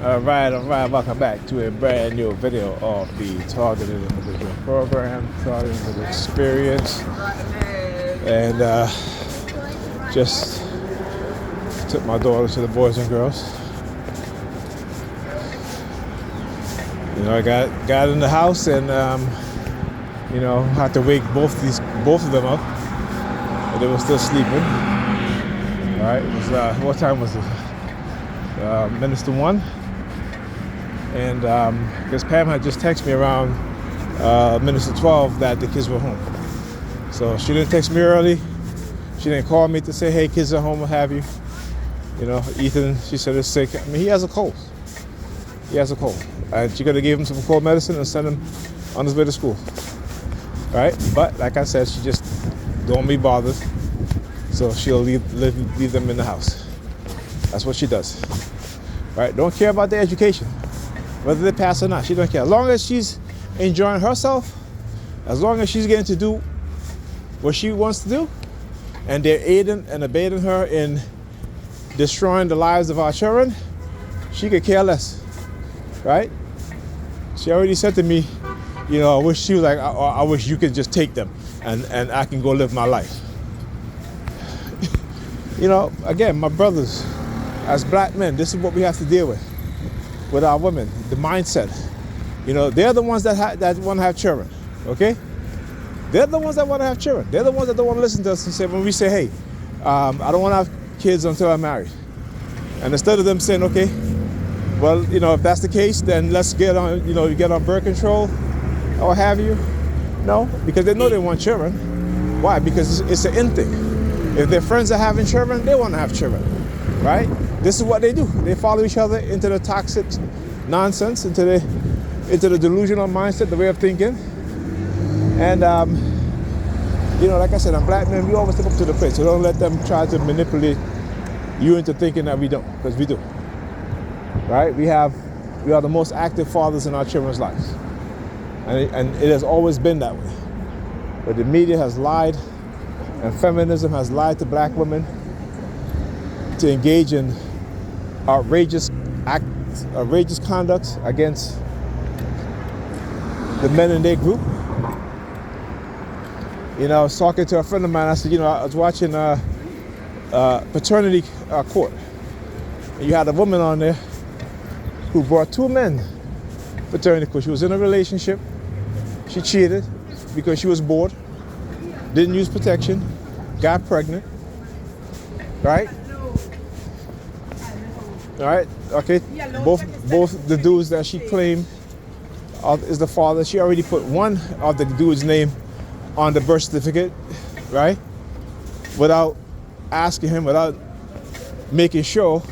All right, welcome back to a brand new video of the Targeted Individual Program, Targeted Experience. And just took my daughter to the Boys and Girls. You know, I got in the house and had to wake both of them up. But they were still sleeping. All right, it was what time was it? Minutes to 1. And because Pam had just texted me around minutes to 12 that the kids were home. So she didn't text me early. She didn't call me to say, hey, kids are home, what have you. You know, Ethan, she said, is sick. I mean, he has a cold. He has a cold. And she got to give him some cold medicine and send him on his way to school. Right? But like I said, she just don't be bothered. So she'll leave them in the house. That's what she does. Right? Don't care about their education. Whether they pass or not, she don't care. As long as she's enjoying herself, as long as she's getting to do what she wants to do, and they're aiding and abetting her in destroying the lives of our children, she could care less, right? She already said to me, you know, I wish you could just take them and I can go live my life. You know, again, my brothers, as black men, this is what we have to deal with our women, the mindset. You know, they're the ones that want to have children, okay? They're the ones that want to have children. They're the ones that don't want to listen to us and say, when we say, hey, I don't want to have kids until I'm married. And instead of them saying, okay, well, you know, if that's the case, then let's get on, you get on birth control or have you. No, because they know they want children. Why? Because it's an in thing. If their friends are having children, they want to have children, right? This is what they do. They follow each other into the toxic nonsense, into the delusional mindset, the way of thinking. And, like I said, I'm black men, we always step up to the plate. So don't let them try to manipulate you into thinking that we don't, because we do. Right? We are the most active fathers in our children's lives. And it has always been that way. But the media has lied, and feminism has lied to black women to engage in outrageous conduct against the men in their group. You know, I was talking to a friend of mine. I said, I was watching paternity court. And you had a woman on there who brought 2 men paternity court. She was in a relationship. She cheated because she was bored, didn't use protection, got pregnant, right? All right, okay, both the dudes that she claimed is the father, she already put one of the dude's name on the birth certificate, right? Without asking him, without making sure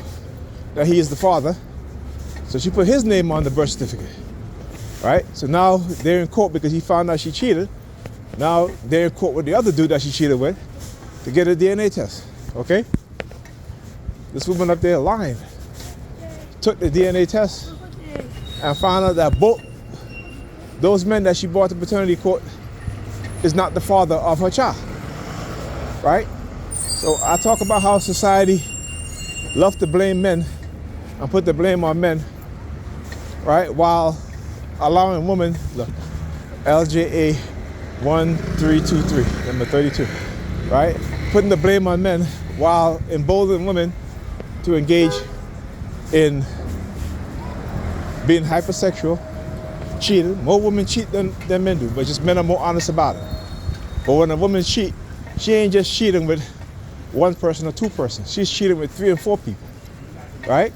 that he is the father. So she put his name on the birth certificate, right? So now they're in court because he found out she cheated. Now they're in court with the other dude that she cheated with to get a DNA test, okay? This woman up there lying. Took the DNA test and found out that both those men that she brought to paternity court is not the father of her child, right? So I talk about how society loves to blame men and put the blame on men, right? While allowing women, look, LJA 1323, number 32, right? Putting the blame on men while emboldening women to engage in being hypersexual, cheating. More women cheat than men do, but just men are more honest about it. But when a woman cheats, she ain't just cheating with one person or 2 persons. She's cheating with 3 and 4 people, right?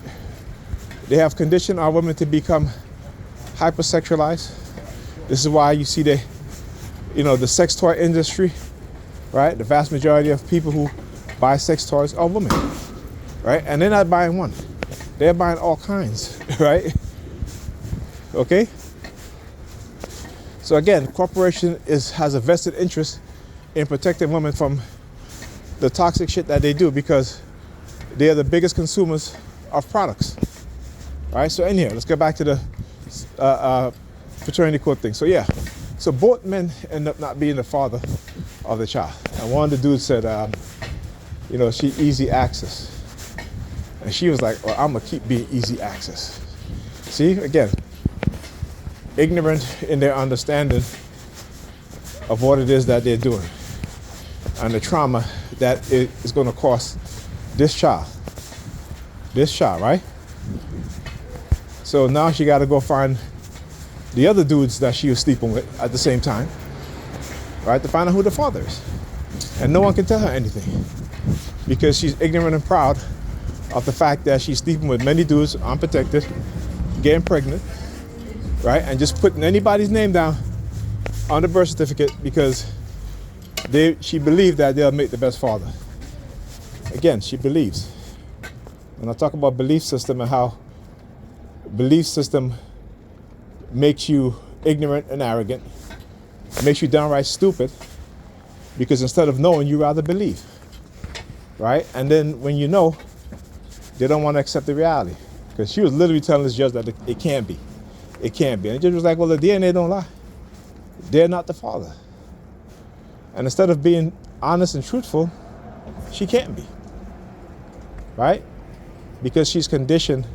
They have conditioned our women to become hypersexualized. This is why you see the sex toy industry, right? The vast majority of people who buy sex toys are women, right? And they're not buying one. They're buying all kinds, right? Okay? So again, corporation has a vested interest in protecting women from the toxic shit that they do because they're the biggest consumers of products. All right, so anyhow, let's get back to the paternity court thing. So yeah, so both men end up not being the father of the child. And one of the dudes said, she easy access. And she was like, well, I'm gonna keep being easy access. See, again, ignorant in their understanding of what it is that they're doing and the trauma that it is going to cost this child. This child, right? So now she got to go find the other dudes that she was sleeping with at the same time, right, to find out who the father is. And no one can tell her anything because she's ignorant and proud of the fact that she's sleeping with many dudes, unprotected, getting pregnant, right, and just putting anybody's name down on the birth certificate because she believed that they'll make the best father. Again, she believes. When I talk about belief system and how belief system makes you ignorant and arrogant, makes you downright stupid, because instead of knowing, you rather believe, right? And then when you know, they don't want to accept the reality. Because she was literally telling this judge that it can't be. It can't be. And the judge was like, well, the DNA don't lie. They're not the father. And instead of being honest and truthful, she can't be, right? Because she's conditioned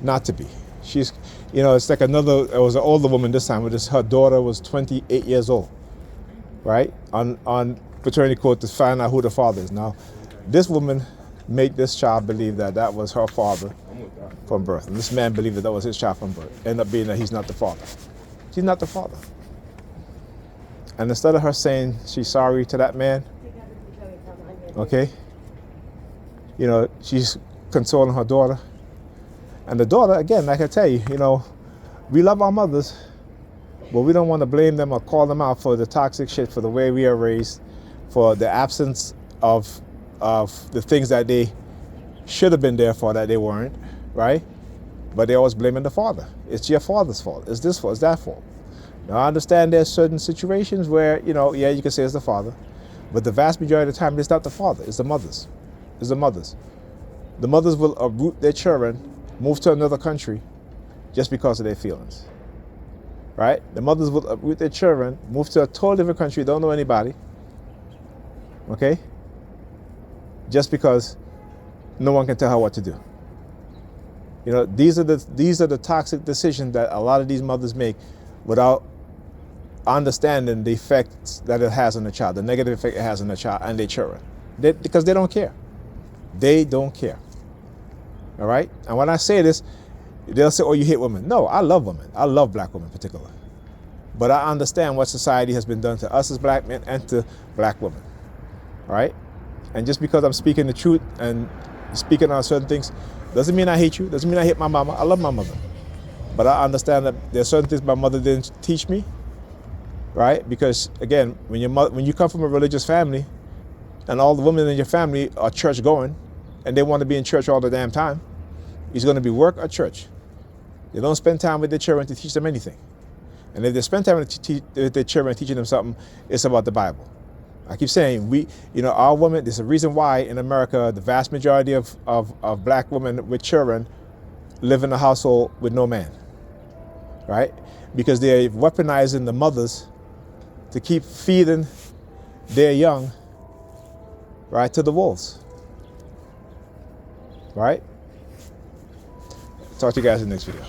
not to be. She's, it's like it was an older woman this time, but her daughter was 28 years old, right? On paternity court to find out who the father is. Now, this woman made this child believe that was her father from birth. And this man believed that was his child from birth. Ended up being that he's not the father. He's not the father. And instead of her saying she's sorry to that man, okay, she's consoling her daughter. And the daughter, again, like I tell you, we love our mothers, but we don't want to blame them or call them out for the toxic shit, for the way we are raised, for the absence of the things that they should have been there for that they weren't, right? But they're always blaming the father. It's your father's fault. It's this fault. It's that fault. Now, I understand there's certain situations where, you can say it's the father, but the vast majority of the time, it's not the father. It's the mothers. It's the mothers. The mothers will uproot their children, move to another country just because of their feelings, right? The mothers will uproot their children, move to a totally different country, don't know anybody, okay? Just because no one can tell her what to do. These are the toxic decisions that a lot of these mothers make without understanding the effects that it has on the child, the negative effect it has on the child and their children. Because they don't care. They don't care. All right? And when I say this, they'll say, oh, you hate women. No, I love women. I love black women in particular. But I understand what society has been done to us as black men and to black women. All right? And just because I'm speaking the truth and speaking on certain things, doesn't mean I hate you. Doesn't mean I hate my mama. I love my mother. But I understand that there's certain things my mother didn't teach me, right? Because, again, when you come from a religious family and all the women in your family are church going and they want to be in church all the damn time, it's going to be work or church. They don't spend time with their children to teach them anything. And if they spend time with their children teaching them something, it's about the Bible. I keep saying, our women, there's a reason why in America, the vast majority of black women with children live in a household with no man, right? Because they're weaponizing the mothers to keep feeding their young, right, to the wolves, right? Talk to you guys in the next video.